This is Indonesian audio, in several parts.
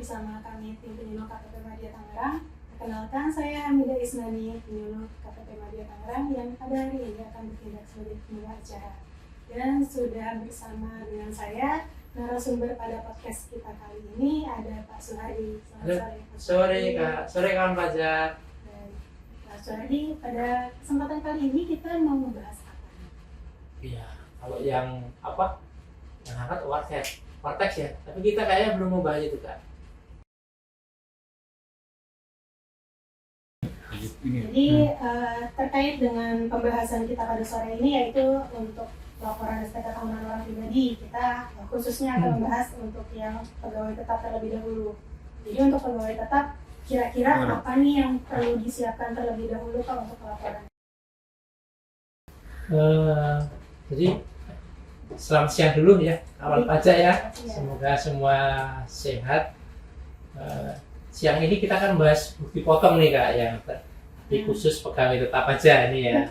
bersama kami tim penyuluh KPP Madya Tangerang. Perkenalkan, saya Hamidah Isnani, penyuluh KPP Madya Tangerang yang pada hari ini akan bertindak sebagai penyuluh acara. Dan sudah bersama dengan saya narasumber pada podcast kita kali ini ada Pak Suhardi. Selamat sore. Sore kawan pajak. Pak Suhardi, pada kesempatan kali ini kita mau membahas apa? Iya, kalau yang angkat Vortex ya. Tapi kita kayaknya belum membahas itu kan. Jadi terkait dengan pembahasan kita pada sore ini yaitu untuk laporan SPK tahunan orang pribadi, kita khususnya akan membahas untuk yang pegawai tetap terlebih dahulu. Jadi untuk pegawai tetap, kira-kira apa nih yang perlu disiapkan terlebih dahulu Pak untuk laporan? Jadi selamat siang dulu ya kawan pajak ya. Semoga semua sehat. Siang ini kita akan bahas bukti potong nih Kak, yang khusus pegawai tetap aja ini ya.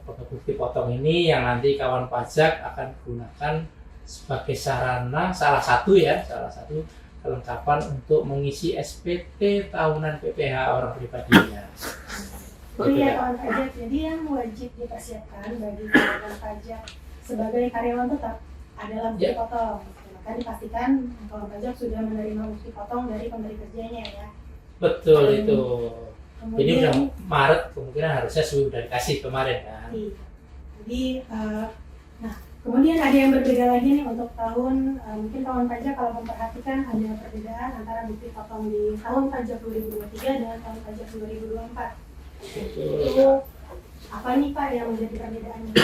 Bukti potong ini yang nanti kawan pajak akan gunakan sebagai sarana salah satu kelengkapan untuk mengisi SPT tahunan PPH orang pribadinya. Oh iya kawan pajak, jadi yang wajib dipersiapkan bagi kawan pajak sebagai karyawan tetap adalah bukti potong. Maka dipastikan kawan pajak sudah menerima bukti potong dari pemberi kerjanya ya. Betul itu. Kemudian, ini udah Maret, kemungkinan harusnya sudah dikasih kemarin kan. Iya. Jadi, kemudian ada yang berbeda lagi nih untuk tahun, mungkin kawan pajak kalau memperhatikan ada perbedaan antara bukti potong di tahun pajak 2023 dengan tahun pajak 2024. Itu apa nih Pak yang menjadi perbedaannya?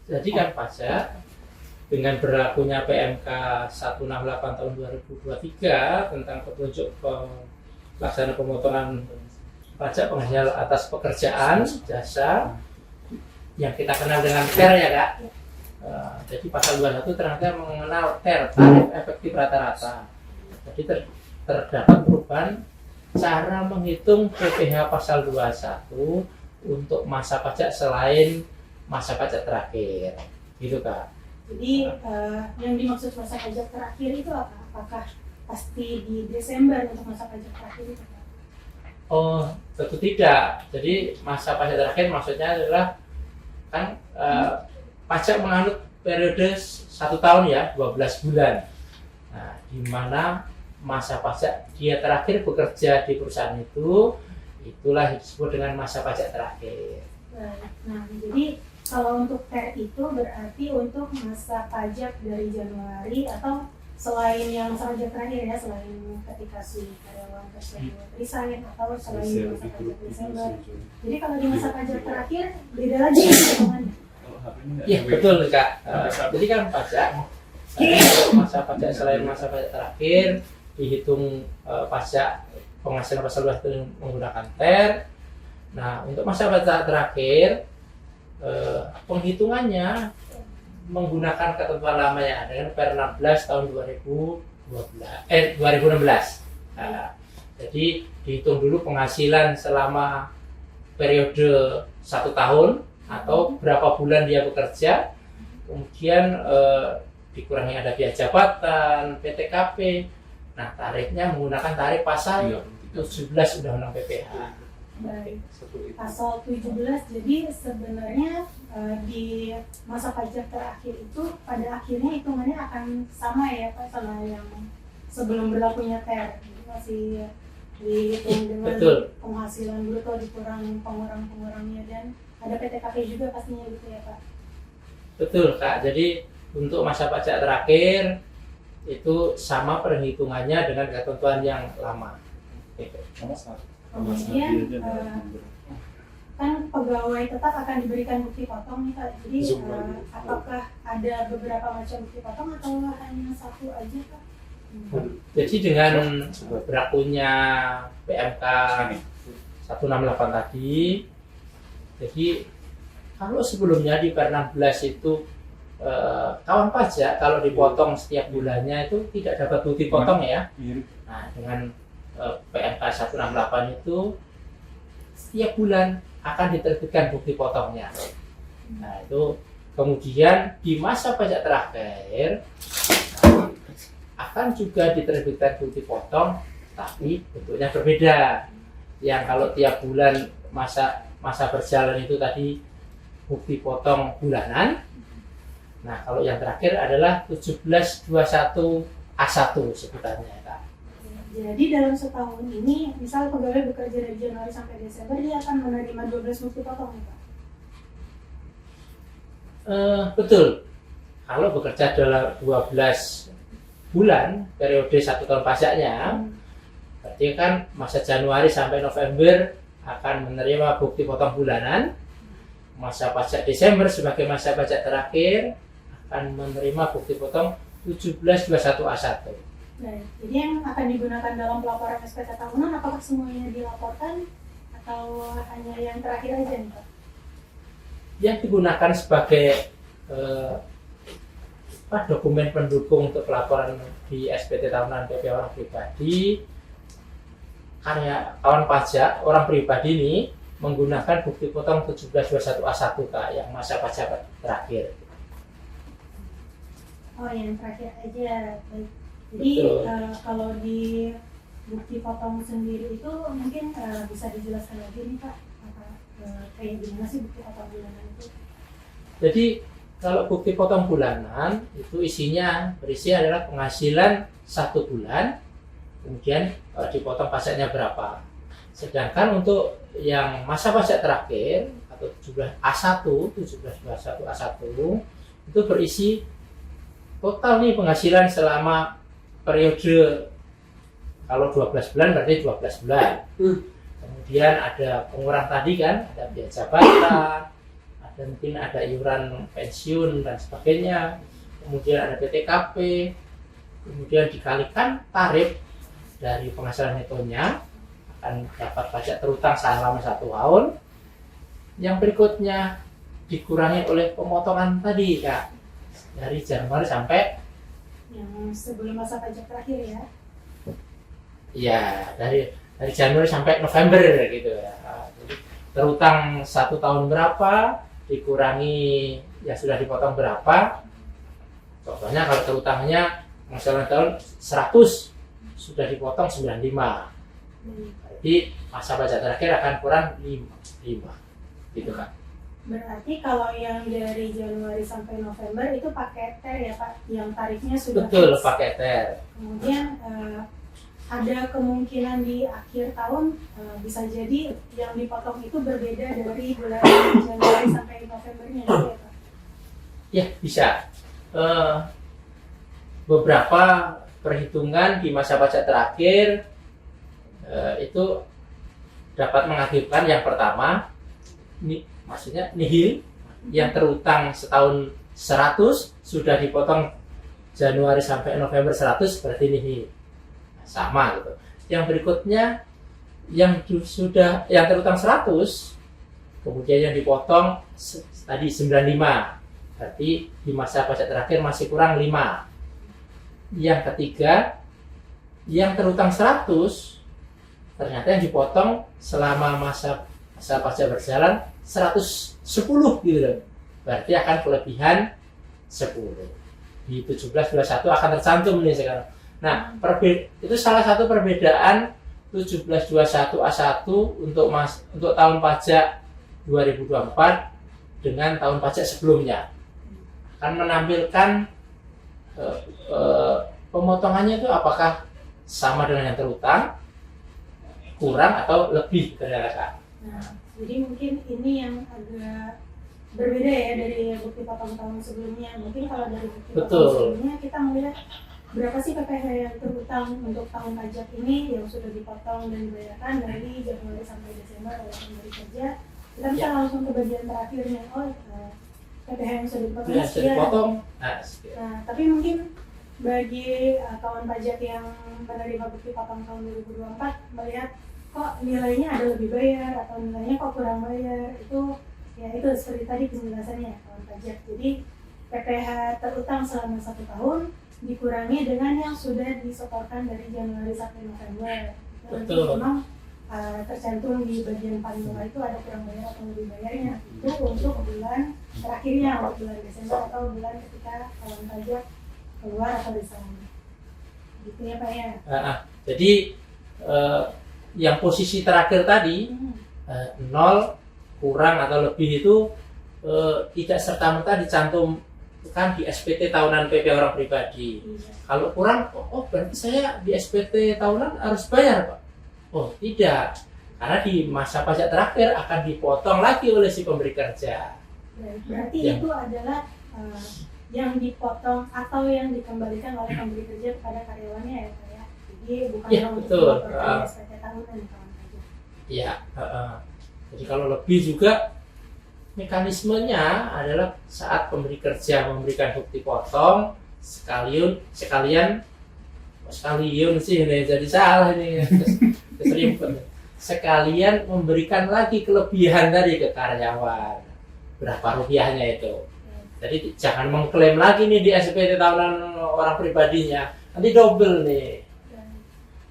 Jadi kan pajak dengan berlakunya PMK 168 tahun 2023 tentang petunjuk pelaksanaan pemotongan pajak penghasilan atas pekerjaan jasa yang kita kenal dengan TER ya Kak. Jadi pasal 21 ternyata mengenal TER, tarif efektif rata-rata. Jadi terdapat perubahan cara menghitung PPh pasal 21 untuk masa pajak selain masa pajak terakhir, gitu Kak. Jadi yang dimaksud masa pajak terakhir itu apa? Apakah pasti di Desember untuk masa pajak terakhir itu Pak? Oh, tentu tidak. Jadi masa pajak terakhir maksudnya adalah kan pajak menganut periode 1 tahun ya, 12 bulan. Nah, di mana masa pajak dia terakhir bekerja di perusahaan itu, itulah disebut dengan masa pajak terakhir. Nah, jadi kalau untuk TER itu berarti untuk masa pajak dari Januari atau selain yang masa pajak terakhir ya, selain ketika si karyawan tersebut resign atau selain di masa pajak Desember. Jadi kalau di masa pajak terakhir beda lagi hitungannya. Iya betul Kak. Jadi kan pajak masa pajak selain masa pajak terakhir dihitung pajak penghasilan pasal 21 menggunakan TER. Nah untuk masa pajak terakhir penghitungannya menggunakan ketentuan lamanya dengan Per 16 tahun 2016. Jadi dihitung dulu penghasilan selama periode 1 tahun atau berapa bulan dia bekerja, kemudian dikurangi ada biaya jabatan, PTKP. Nah tarifnya menggunakan tarif pasal 17 Undang-Undang PPH. Baik. Pasal 17, jadi sebenarnya di masa pajak terakhir itu pada akhirnya hitungannya akan sama ya Pak sama yang sebelum berlakunya TER. Jadi masih dihitung dengan penghasilan bruto dikurang pengurang-pengurangnya dan ada PTKP juga pastinya gitu ya Pak. Betul Kak, jadi untuk masa pajak terakhir itu sama perhitungannya dengan ketentuan yang lama. Kemudian kan pegawai tetap akan diberikan bukti potong nih Pak. Jadi apakah ada beberapa macam bukti potong atau hanya satu aja Pak? Jadi dengan berlakunya PMK 168 tadi, jadi kalau sebelumnya di Per 16 itu kawan pajak kalau dipotong setiap bulannya itu tidak dapat bukti potong ya. Nah dengan PMK 168 itu setiap bulan akan diterbitkan bukti potongnya. Nah itu kemudian di masa pajak terakhir akan juga diterbitkan bukti potong, tapi bentuknya berbeda. Yang kalau tiap bulan masa berjalan itu tadi bukti potong bulanan. Nah, kalau yang terakhir adalah 1721A1 sebutannya, Kak. Jadi dalam setahun ini, misal pegawai bekerja dari Januari sampai Desember, dia akan menerima 12 bukti potong, ya, Pak? Betul. Kalau bekerja dalam 12 bulan periode 1 tahun pajaknya, berarti kan masa Januari sampai November akan menerima bukti potong bulanan. Masa pajak Desember sebagai masa pajak terakhir akan menerima bukti potong 1721A1. Baik. Jadi yang akan digunakan dalam pelaporan SPT tahunan, apakah semuanya dilaporkan atau hanya yang terakhir aja nih, Pak? Yang digunakan sebagai dokumen pendukung untuk pelaporan di SPT tahunan PP orang pribadi, karya kawan pajak orang pribadi ini menggunakan bukti potong 1721A1, Kak, yang masa pajak terakhir. Oh, yang terakhir aja. Baik. Jadi kalau di bukti potong sendiri itu mungkin bisa dijelaskan lagi nih, Pak, kayak gimana sih bukti potong bulanan itu? Jadi kalau bukti potong bulanan itu berisi adalah penghasilan 1 bulan, kemudian dipotong pajaknya berapa. Sedangkan untuk yang masa pajak terakhir atau 1721A1 itu berisi total nih penghasilan selama periode, kalau 12 bulan berarti 12 bulan. Kemudian ada pengurang tadi kan, ada biaya jabatan, mungkin ada iuran pensiun dan sebagainya, kemudian ada PTKP, kemudian dikalikan tarif dari penghasilan netonya akan dapat pajak terutang selama 1 tahun. Yang berikutnya dikurangi oleh pemotongan tadi, Kak, dari Januari sampai yang sebelum masa pajak terakhir ya? Ya, dari Januari sampai November gitu ya. Jadi, terutang 1 tahun berapa, dikurangi ya sudah dipotong berapa. Contohnya kalau terutangnya penghasilan tahun 100, sudah dipotong 95. Berarti masa pajak terakhir akan kurang 5 gitu, Kak. Berarti kalau yang dari Januari sampai November itu pakai TER ya, Pak, yang tarifnya sudah betul fix. pakai TER. Kemudian ada kemungkinan di akhir tahun bisa jadi yang dipotong itu berbeda dari bulan Januari sampai Novembernya, gitu ya, Pak? Ya, bisa. Beberapa perhitungan di masa pajak terakhir itu dapat mengakibatkan yang pertama, maksudnya nihil, yang terutang setahun 100 sudah dipotong Januari sampai November 100 berarti nihil. Sama gitu. Yang berikutnya yang terutang 100 kemudian yang dipotong tadi 95, berarti di masa pajak terakhir masih kurang 5. Yang ketiga, yang terutang 100 ternyata yang dipotong selama masa pajak berjalan 110 gitu loh. Berarti akan kelebihan 10. Di 1721 akan tercantum nih sekarang. Nah, itu salah satu perbedaan 1721A1 untuk tahun pajak 2024 dengan tahun pajak sebelumnya. Akan menampilkan pemotongannya itu apakah sama dengan yang terutang, kurang atau lebih ternyata. Nah, jadi mungkin ini yang agak berbeda ya dari bukti potong tahun sebelumnya. Mungkin kalau dari bukti potong sebelumnya kita melihat berapa sih PPh yang terutang untuk tahun pajak ini yang sudah dipotong dan dibayarkan dari Januari sampai Desember oleh pemberi kerja. Kita bisa langsung ke bagian terakhirnya. PPh yang sudah dipotong sekian. Nah, tapi mungkin bagi kawan pajak yang menerima bukti potong tahun 2024 melihat kok nilainya ada lebih bayar atau nilainya kok kurang bayar, itu seperti tadi penjelasannya kawan pajak. Jadi PPh terutang selama 1 tahun dikurangi dengan yang sudah disetorkan dari Januari sampai November. Betul. Memang tercantum di bagian paling bawah itu ada kurang bayar atau lebih bayarnya. Itu untuk bulan terakhirnya, untuk bulan Desember atau bulan ketika kawan pajak keluar atau di sana. gitu ya Pak ya. Jadi yang posisi terakhir tadi 0 kurang atau lebih itu tidak serta-merta dicantumkan di SPT tahunan PP orang pribadi. Iya. Kalau kurang, oh berarti saya di SPT tahunan harus bayar Pak? Oh tidak, karena di masa pajak terakhir akan dipotong lagi oleh si pemberi kerja. Berarti Ya. itu adalah yang dipotong atau yang dikembalikan oleh pemberi kerja kepada karyawannya ya Pak ya. Jadi bukan Ya, untuk betul. melaporkan SPT tahunan ya kawan pajak. Ya, jadi kalau lebih juga mekanismenya adalah saat pemberi kerja memberikan bukti potong sekalian sih ini jadi salah ini keserimpet. Sekalian memberikan lagi kelebihan dari ke karyawan berapa rupiahnya itu. Jadi jangan mengklaim lagi nih di SPT tahunan orang pribadinya, nanti double nih. Dan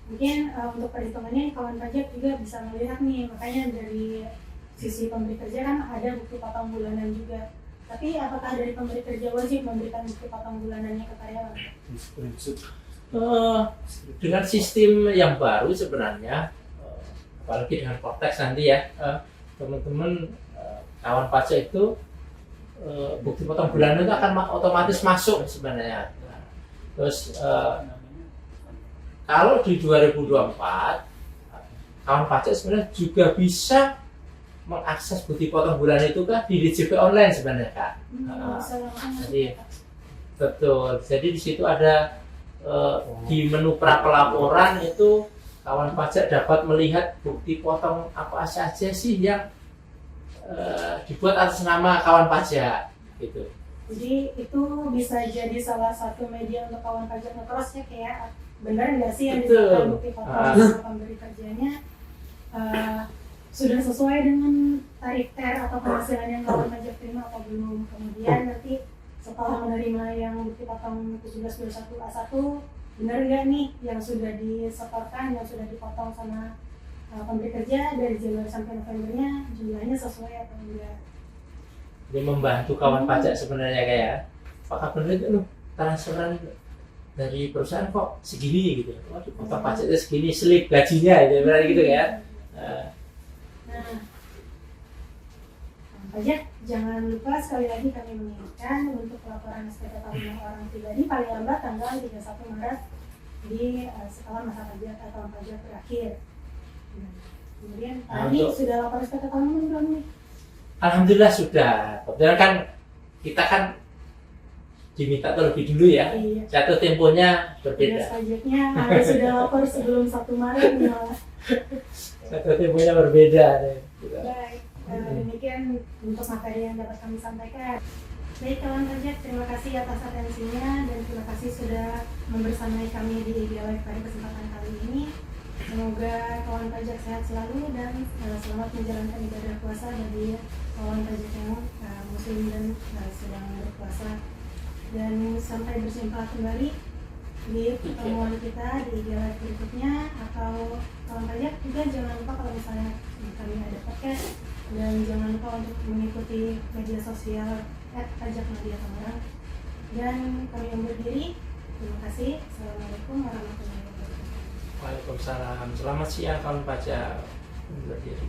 mungkin untuk perhitungannya kawan pajak juga bisa melihat nih, makanya dari sisi pemberi kerja kan ada bukti potong bulanan juga. Tapi apakah dari pemberi kerja wajib memberikan bukti potong bulanannya ke karyawan? Dengan sistem yang baru sebenarnya, apalagi dengan konteks nanti ya, teman-teman kawan pajak itu bukti potong bulanan itu akan otomatis masuk sebenarnya. Terus kalau di 2024 kawan pajak sebenarnya juga bisa mengakses bukti potong bulanan itu kan di DJP online sebenarnya Kak. Jadi betul. Jadi di situ ada di menu pra pelaporan itu kawan pajak dapat melihat bukti potong apa saja sih yang dibuat atas nama kawan pajak gitu. Jadi itu bisa jadi salah satu media untuk kawan pajak nge-cross ya, kayak benar nggak sih yang Betul. diberikan bukti potong sama pemberi kerjanya sudah sesuai dengan tarif TER atau penghasilan yang kawan pajak terima atau belum. Kemudian nanti setelah menerima yang bukti potong 1721A1, benar nggak nih yang sudah disetorkan, yang sudah dipotong sama pemberi kerja dari Januari sampai Novembernya jumlahnya sesuai atau enggak. Dia membantu kawan pajak sebenarnya kayak apakah benar itu loh transferan dari perusahaan kok segini gitu. Oh, dipotong pajaknya segini, slip gajinya gitu ya. Nah, pajak jangan lupa sekali lagi kami mengingatkan untuk pelaporan SPT tahunan orang pribadi paling lambat tanggal 31 Maret di setelah masa pajak atau pajak terakhir. Nah, kemudian tadi sudah lapor SPT tahunan belum nih? Alhamdulillah sudah. Kebetulan kan kita kan diminta terlebih dulu ya. Iya. Jatuh temponya berbeda. Tugas pajaknya harus sudah lapor sebelum 1 Maret nih malah. Jatuh temponya berbeda. Baik, demikian untuk materi yang dapat kami sampaikan. Baik kawan pajak, terima kasih atas atensinya dan terima kasih sudah membersamai kami di IG Live pada kesempatan kali ini. Semoga kawan pajak sehat selalu dan selamat menjalankan ibadah puasa bagi kawan pajak yang muslim dan sedang berpuasa. Dan sampai berjumpa kembali di pertemuan kita di IG Live berikutnya, atau kawan pajak juga jangan lupa kalau misalnya kami ada podcast, dan jangan lupa untuk mengikuti media sosial @pajakmedia_tangerang. Dan kami undur diri. Terima kasih. Assalamualaikum warahmatullahi wabarakatuh. Waalaikumsalam. Selamat siang kawan pajak. Undur diri.